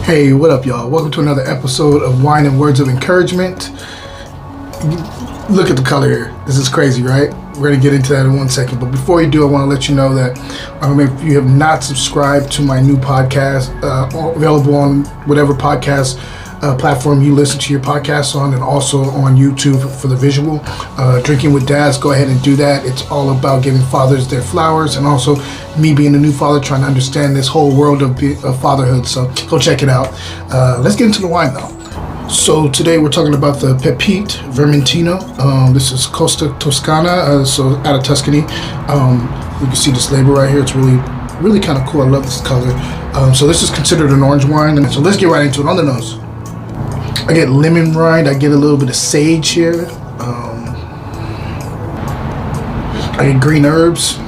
Hey, what up, y'all? Welcome to another episode of Wine and Words of Encouragement. Look at the color here. This is crazy, right? We're going to get into that in 1 second. But before you do, I want to let you know that if you have not subscribed to my new podcast, available on whatever podcast platform you listen to your podcasts on, and also on YouTube for the visual. Drinking with Dads, go ahead and do that. It's all about giving fathers their flowers, and also me being a new father, trying to understand this whole world of fatherhood. So go check it out. Let's get into the wine though. So today we're talking about the Pepite Vermentino. This is Costa Toscana, so out of Tuscany. You can see this label right here. It's really kind of cool. I love this color. So this is considered an orange wine. And so let's get right into it. On the nose, I get lemon rind. I get a little bit of sage here. I get green herbs.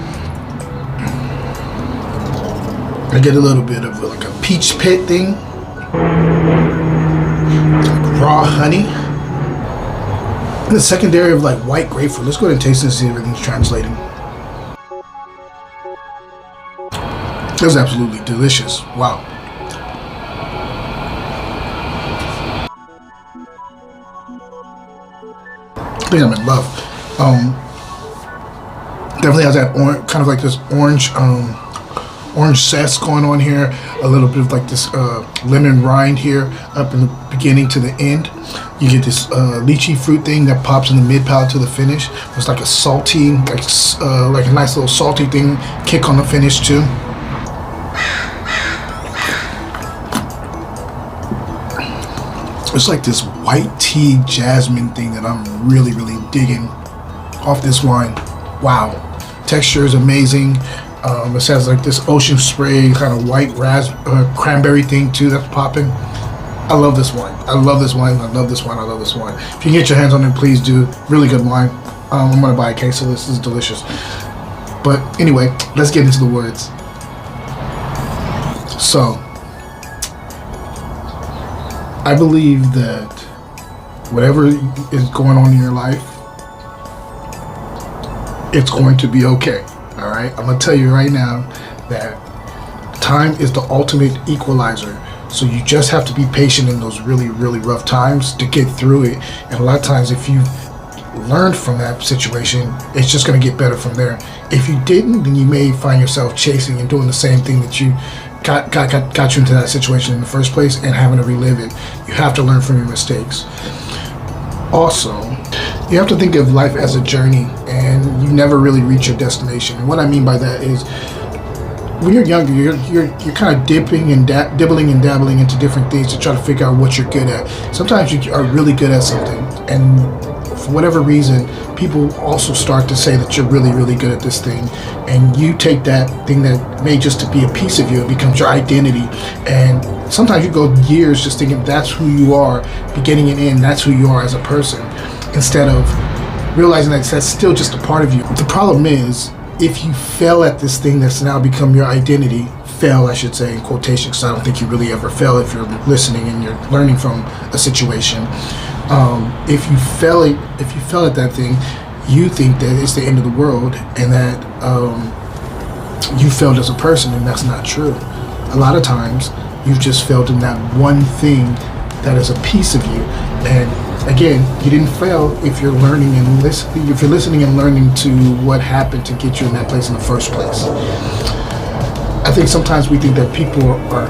I get a little bit of like a peach pit thing. Raw honey. And the secondary of like white grapefruit. Let's go ahead and taste this and see if everything's translating. It was absolutely delicious. Wow. I think I'm in love. Definitely has that kind of like this orange zest going on here. A little bit of like this lemon rind here up in the beginning to the end. You get this lychee fruit thing that pops in the mid palate to the finish. It's like a salty, like a nice little salty thing kick on the finish too. It's like this white tea jasmine thing that I'm really digging off this wine. Wow, texture is amazing. It has like this ocean spray kind of white cranberry thing too that's popping. I love this wine. I love this wine. I love this wine. I love this wine. If you can get your hands on it, please do. Really good wine. I'm gonna buy a case of this. This is delicious. But anyway, let's get into the words. So, I believe that whatever is going on in your life, it's going to be okay. All right, I'm gonna tell you right now that time is the ultimate equalizer. So you just have to be patient in those really rough times to get through it. And a lot of times, if you learned from that situation, it's just gonna get better from there. If you didn't, then you may find yourself chasing and doing the same thing that you got you into that situation in the first place and having to relive it. You have to learn from your mistakes. Also, you have to think of life as a journey, and you never really reach your destination. And what I mean by that is, when you're younger, you're kind of dibbling and dabbling into different things to try to figure out what you're good at. Sometimes you are really good at something, and for whatever reason, people also start to say that you're really good at this thing, and you take that thing that may just to be a piece of you, it becomes your identity. And sometimes you go years just thinking that's who you are, beginning and end, that's who you are as a person, instead of realizing that that's still just a part of you. The problem is, if you fail at this thing that's now become your identity, fail I should say in quotation, because I don't think you really ever fail if you're listening and you're learning from a situation. If you fail at that thing, you think that it's the end of the world, and that you failed as a person, and that's not true. A lot of times you've just failed in that one thing that is a piece of you. And again, you didn't fail if you're learning and if you're listening and learning to what happened to get you in that place in the first place. I think sometimes we think that people are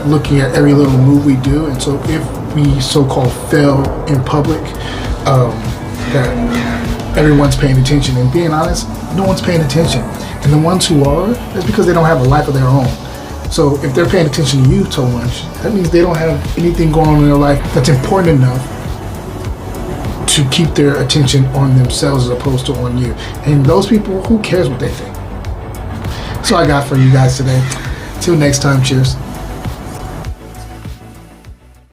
looking at every little move we do, and so if we so-called fail in public, that everyone's paying attention. And being honest, no one's paying attention. And the ones who are, it's because they don't have a life of their own. So if they're paying attention to you so much, that means they don't have anything going on in their life that's important enough to keep their attention on themselves as opposed to on you. And those people, who cares what they think? That's all I got for you guys today. Till next time, cheers.